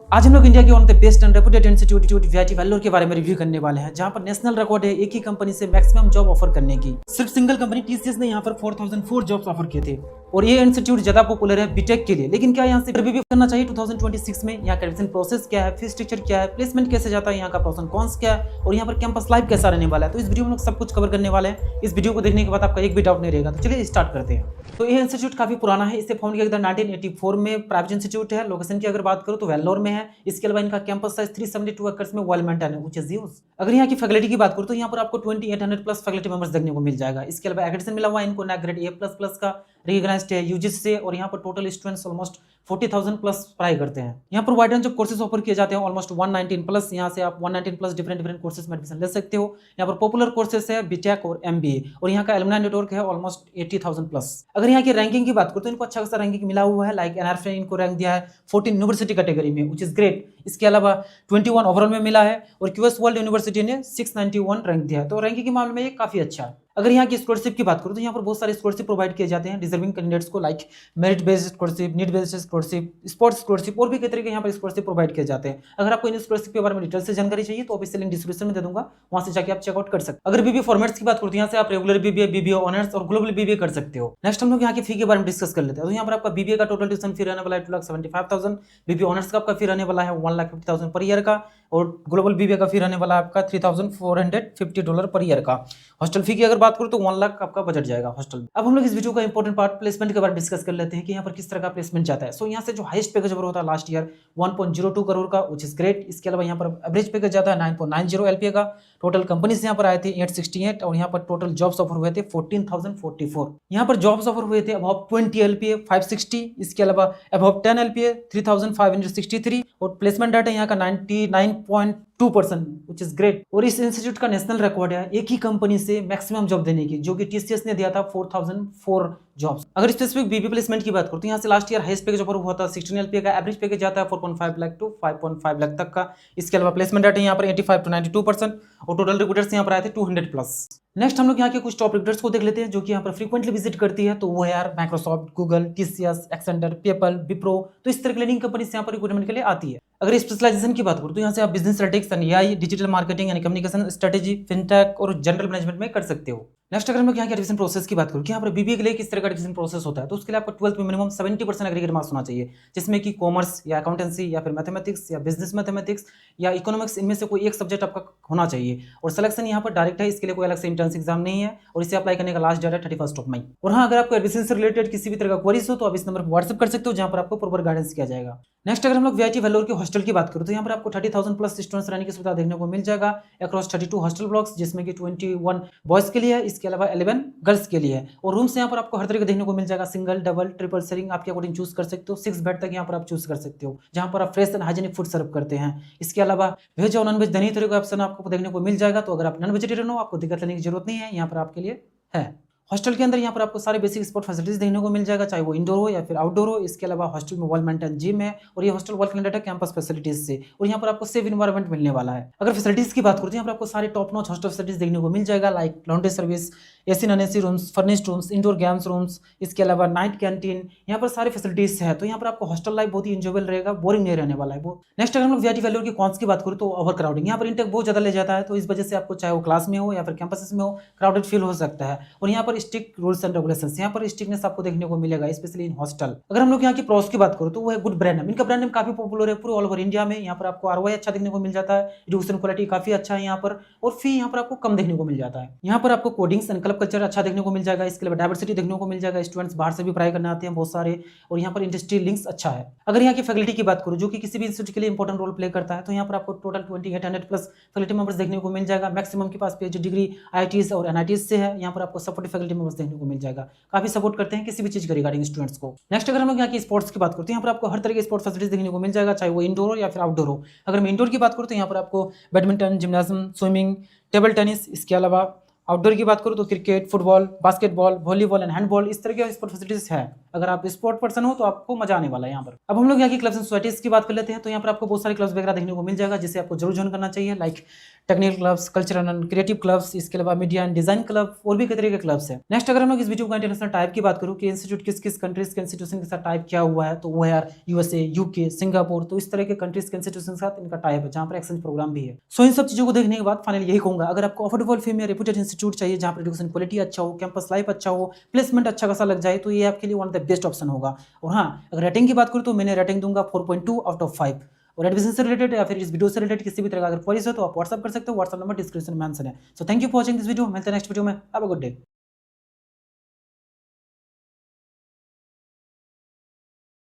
आज हम लोग इंडिया के one of the best and reputed institute VIT Vellore के बारे में रिव्यू करने वाले हैं, जहां पर नेशनल रिकॉर्ड है एक ही कंपनी से मैक्सिमम जॉब ऑफर करने की। सिर्फ सिंगल कंपनी टीसीएस ने यहां पर 4004 जॉब्स ऑफर किए थे और ये इंस्टीट्यूट ज्यादा पॉपुलर है बीटेक के लिए। लेकिन क्या यहाँ से रिव्यू करना चाहिए 2026 में? यहाँ का एडमिशन प्रोसेस क्या है, फीस स्ट्रक्चर क्या है, प्लेसमेंट कैसे जाता है, यहाँ का प्रोस एंड कॉन्स क्या है और यहाँ पर कैंपस लाइफ कैसा रहने वाला है। तो इस वीडियो में लोग सब कुछ कवर करने वाले हैं। इस वीडियो को देखने के बाद आपका एक भी डाउट नहीं रहेगा। तो चलिए स्टार्ट करते हैं। तो ये इंस्टीट्यूट काफी पुराना है, इसे फाउंड किया गया 1984 में। प्राइवेट इंस्टीट्यूट है। लोकेशन की अगर बात करूं तो वेल्लोर में है। इसके अलावा इनका कैंपस साइज 372 एकर्स में वेल मेंटेन है, व्हिच इज ह्यूज। अगर यहाँ की फैकल्टी की बात करूं तो यहाँ पर आपको 2800 प्लस फैकल्टी मेंबर्स देखने को मिल जाएगा। इसके अलावा एक्रेडिटेशन मिला हुआ है इनको नैक ग्रेड A++ का, रिकॉग्नाइज्ड है यूजीसी से और यहाँ पर टोटल स्टूडेंट्स ऑलमोस्ट 40,000 प्लस पढ़ाई करते हैं। यहाँ पर wide range of courses offer किए जाते हैं, ऑलमोस्ट 119 प्लस। यहाँ से आप 119 प्लस डिफरेंट कोर्सेज में एडमिशन ले सकते हो। यहाँ पर पॉपुलर कोर्सेज है बीटेक और एमबीए और यहाँ का एलुमनाई नेटवर्क है ऑलमोस्ट 80,000 प्लस। अगर यहाँ की रैंकिंग की बात करूँ तो इनको अच्छा खासा रैंकिंग मिला हुआ है। लाइक एनआरएफ ने इनको रैंक दिया है 14 यूनिवर्सिटी कैटेगरी में, व्हिच इज ग्रेट। इसके अलावा 21 ओवरऑल में मिला है और क्यूएस वर्ल्ड यूनिवर्सिटी ने 691 रैंक दिया है। तो रैंकिंग के मामले में ये काफी अच्छा है। अगर यहाँ की स्कॉलरशिप की बात करूँ तो यहाँ पर बहुत सारे स्कॉलरशिप प्रोवाइड किए जाते हैं डिजर्विंग कैंडिडेट्स को, like merit based scholarship, need based scholarship, sports scholarship और भी कई तरह के यहाँ पर स्कॉलरशिप प्रोवाइड किए जाते हैं। अगर आपको इन स्कॉलरशिप के बारे में डिटेल से जानकारी चाहिए तो ऑफिशियल लिंक डिस्क्रिप्शन में दे दूंगा, वहां से जाकर आप चेकआउट कर सकते हैं। अगर बीबीए फॉर्मेट्स की बात करूँ तो यहाँ से आप रेगुलर बीबीए, बीबीए ऑनर्स और ग्लोबल बीबीए कर सकते हो। नेक्स्ट हम लोग यहाँ की फी के बारे में डिस्कस कर लेते हैं। तो यहाँ पर आपका बीबीए का टोटल ट्यूशन फी रहने वाला है 2,75,000। बीबीए ऑनर्स का आपका फी रहने वाला है 1,50,000 पर ईयर का और ग्लोबल बीबीए का फी रहने वाला है आपका $3,450 पर ईयर का। हॉस्टल फी की अगर बात करूँ तो 1 लाख आपका बजट जाएगा हॉस्टल। अब हम लोग इस वीडियो का इंपॉर्टेंट पार्ट प्लेसमेंट के बारे में डिस्कस कर लेते हैं कि यहाँ पर किस तरह का प्लेसमेंट जाता है। सो यहाँ से जो हाईएस्ट पैकेज ओवर होता है लास्ट ईयर 1.02 करोड़ का, व्हिच इज ग्रेट। इसके अलावा यहाँ पर एवरेज पैकेज जाता है 9.90 LPA का। टोटल कंपनीज यहाँ पर आए थे 868 और यहाँ पर टोटल जॉब्स ऑफर हुए थे 14,044। यहाँ पर जॉब्स ऑफर हुए थे अबव 20 LPA 560, इसके अलावा अबव 10 LPA 3,563 और प्लेसमेंट डाटा यहाँ का 99.2%, व्हिच इज ग्रेट। और इस इंस्टीट्यूट का नेशनल रिकॉर्ड है एक ही कंपनी से मैक्सिमम जॉब देने की, जो कि टीसीएस ने दिया था 4,004 जॉब्स। अगर स्पेसिफिक बीबी प्लेसमेंट की बात करूं तो यहाँ से last year highest package offer हुआ था 16 LPA का। एवरेज पैकेज जाता है 4.5 लाख टू 5.5 लाख तक का। इसके अलावा प्लेसमेंट डाटा यहाँ पर 85 to 92% और टोटल रिक्रूटर्स यहाँ पर आए थे 200 प्लस। नेक्स्ट हम लोग यहाँ के कुछ टॉप रिक्रूटर्स को देख लेते हैं जो कि यहाँ पर फ्रीक्वेंटली विजिट करती है। तो वो है यार Microsoft, Google, TCS, Accenture, PayPal, Wipro. तो इस तरह की लीडिंग कंपनी यहाँ पर रिक्रूटमेंट के लिए आती है। अगर स्पेशलाइजेशन की बात करूँ तो यहाँ से आप business strategics and AI, digital marketing and communication strategy, fintech और जनरल मैनेजमेंट में कर सकते हो। नेक्स्ट अगर हम लोग यहाँ के एडमिशन प्रोसेस की बात करूँ कि यहाँ पर बीबीए के लिए किस तरह का एडमिशन प्रोसेस होता है, तो उसके लिए आपको 12th में मिनिमम 70% एग्रीगेट मार्क्स होना चाहिए, जिसमें कि कॉमर्स या अकाउंटेंसी या फिर मैथमेटिक्स या बिजनेस मैथमेटिक्स या इकोनॉमिक्स, इनमें से कोई एक सब्जेक्ट आपका होना चाहिए। और सिलेक्शन यहाँ पर डायरेक्ट है, इसके लिए कोई अलग से एंट्रेंस एग्जाम नहीं है और इसे अप्लाई करने का लास्ट डेट है 31 मई। और हाँ, अगर आपको एडमिशन से रिलेटेड किसी भी तरह का क्वेरीज हो तो आप इस नंबर पर व्हाट्सएप कर सकते हो, जहाँ पर आपको प्रॉपर गाइडेंस किया जाएगा। नेक्स्ट अगर हम लोग वीआईटी वेल्लोर के हॉस्टल की बात करूँ तो यहाँ पर आपको 30,000 प्लस स्टूडेंट्स रहने की सुविधा देखने को मिल जाएगा अक्रॉस 32 हॉस्टल ब्लॉक्स, जिसमें कि 21 बॉयज के लिए है, इसके अलावा 11 गर्ल्स के लिए है। और रूम्स यहाँ पर आपको हर तरह के देखने को मिल जाएगा, सिंगल, डबल, ट्रिपल शेयरिंग आपके अकॉर्डिंग चूज कर सकते हो। 6 बेड तक यहाँ पर आप चूज कर सकते हो, जहाँ पर आप फ्रेश एंड हाइजीनिक फूड सर्व करते हैं। इसके अलावा वेज और नॉन वेज दोनों तरह का ऑप्शन आपको देखने को मिल जाएगा। तो अगर आप नॉन वेजिटेरियन हो, आपको दिक्कत लेने की जरूरत नहीं है, यहाँ पर आपके लिए है। हॉस्टल के अंदर यहाँ पर आपको सारे बेसिक स्पोर्ट फैसिलिटीज देखने को मिल जाएगा, चाहे वो इंडोर हो या फिर आउटडोर हो। इसके अलावा हॉस्टल में वेल मेंटेन जिम है और ये हॉस्टल वेल कनेक्टेड है कैंपस फैसिलिटीज से और यहाँ पर आपको सेफ एनवायरनमेंट मिलने वाला है। अगर फैसिलिटीज की बात करूँ तो यहाँ पर आपको सारे टॉप नॉच हॉस्टल फैसिलिटीज देखने को मिल जाएगा, like laundry service, AC non AC rooms, furnished rooms, indoor games rooms, इसके अलावा नाइट कैंटीन, यहाँ पर सारी फैसिलिटीज है। तो यहाँ पर आपको हॉस्टल लाइफ बहुत ही इंजॉयबल रहेगा, बोरिंग नहीं रहने वाला है वो। नेक्स्ट अगर हम लोग वीआईटी वेल्लोर की कॉन्स की बात करूँ तो ओवर क्राउडिंग, यहाँ पर इंटेक बहुत ज्यादा ले जाता है, तो इस वजह से आपको चाहे वो क्लास में हो या फिर कैंपस में हो, क्राउडेड फील हो सकता है। और यहाँ पर स्ट्रिक्ट रूल्स एंड रेगुलेशंस, यहाँ पर स्ट्रिक्टनेस आपको देखने को मिलेगा, स्पेशली इन हॉस्टल। अगर हम लोग यहाँ की प्रोस की बात करूँ तो वो है गुड ब्रांड नेम। इनका ब्रांड नेम काफी पॉपुलर है पूरे ऑल ओवर इंडिया में। यहाँ पर आपको आरओआई अच्छा देखने को मिल जाता है, एजुकेशन क्वालिटी काफी अच्छा है यहाँ पर, और फी यहाँ पर आपको कम देखने को मिल जाता है। यहाँ पर आपको कोडिंग्स एंड क्लब कल्चर अच्छा देखने को मिल जाएगा, इसके अलावा डाइवर्सिटी देखने को मिल जाएगा, स्टूडेंट्स बाहर से भी पढ़ाई करने आते हैं बहुत सारे, और यहाँ पर इंडस्ट्री लिंक्स अच्छा है। अगर यहाँ की फैकल्टी की बात करूँ जो कि किसी भी इंस्टीट्यूट के लिए इंपॉर्टेंट रोल प्ले करता है, तो यहाँ पर आपको टोटल 2800 प्लस फैकल्टी मेंबर्स देखने को मिल जाएगा। मैक्सिमम के पास पीएचडी डिग्री आईआईटीज और एनआईटीज से है। यहाँ पर आपको सपोर्टिव फैकल्टी मेंबर्स देखने को मिल जाएगा, काफी सपोर्ट करते हैं किसी भी चीज के रिगार्डिंग स्टूडेंट्स को। नेक्स्ट अगर हम लोग यहाँ की स्पोर्ट्स की बात करते हैं, यहाँ पर आपको हर तरह के स्पोर्ट्स फैसिलिटीज देखने को मिल जाएगा, चाहे वो इंडोर हो या फिर आउटडोर हो। अगर मैं इंडोर की बात करूँ तो यहाँ पर आपको badminton, gymnasium, swimming, table tennis, इसके अलावा आउटडोर की बात करूँ तो cricket, football, basketball, volleyball and handball, इस तरह के स्पोर्ट फैसिलिटीज है। अगर आप स्पोर्ट पर्सन हो तो आपको मजा आने वाला है यहाँ पर। अब हम लोग यहाँ की क्लब्स एंड सोसाइटीज की बात कर लेते हैं। तो यहाँ पर आपको बहुत सारे क्लब्स वगैरह देखने को मिल जाएगा, जिसे आपको जरूर ज्वाइन करना चाहिए, like technical clubs, cultural and creative clubs, इसके अलावा मीडिया एंड डिजाइन क्लब और भी कई तरह के क्लब्स हैं। नेक्स्ट अगर मैं इस वीडियो का इंटरनेशनल टाइप की बात करूं कि इंस्टीट्यूट किस किस कंट्रीज के इंस्टीट्यूशन के साथ टाइप किया हुआ है, तो वो है यार यूएसए, यूके, सिंगापुर, तो इस तरह के कंट्रीज के इंस्टीट्यूशन के साथ इनका टाइप है जहां पर एक्सचेंज प्रोग्राम भी है। सो इन सब चीजों को देखने के बाद फाइनली यही कहूंगा, अगर आपको अफोर्डेबल फी में रेप्यूटेड इंस्टीट्यूट चाहिए जहां पर एजुकेशन क्वालिटी अच्छा हो, कैंपस लाइफ अच्छा हो, प्लेसमेंट अच्छा खासा लग जाए, तो ये आपके लिए one of the best option होगा। और हाँ, अगर रेटिंग की बात करूं तो मैंने रेटिंग दूंगा 4.2 आउट ऑफ 5। और एडमिशन से रिलेटेड या फिर इस वीडियो से रिलेटेड किसी भी तरह का अगर क्वेरीज हो तो आप व्हाट्सअप कर सकते हो, व्हाट्सअप नंबर डिस्क्रिप्शन में मेंशन है। So thank you for watching this video, मिलते हैं नेक्स्ट वीडियो में। Have a good day.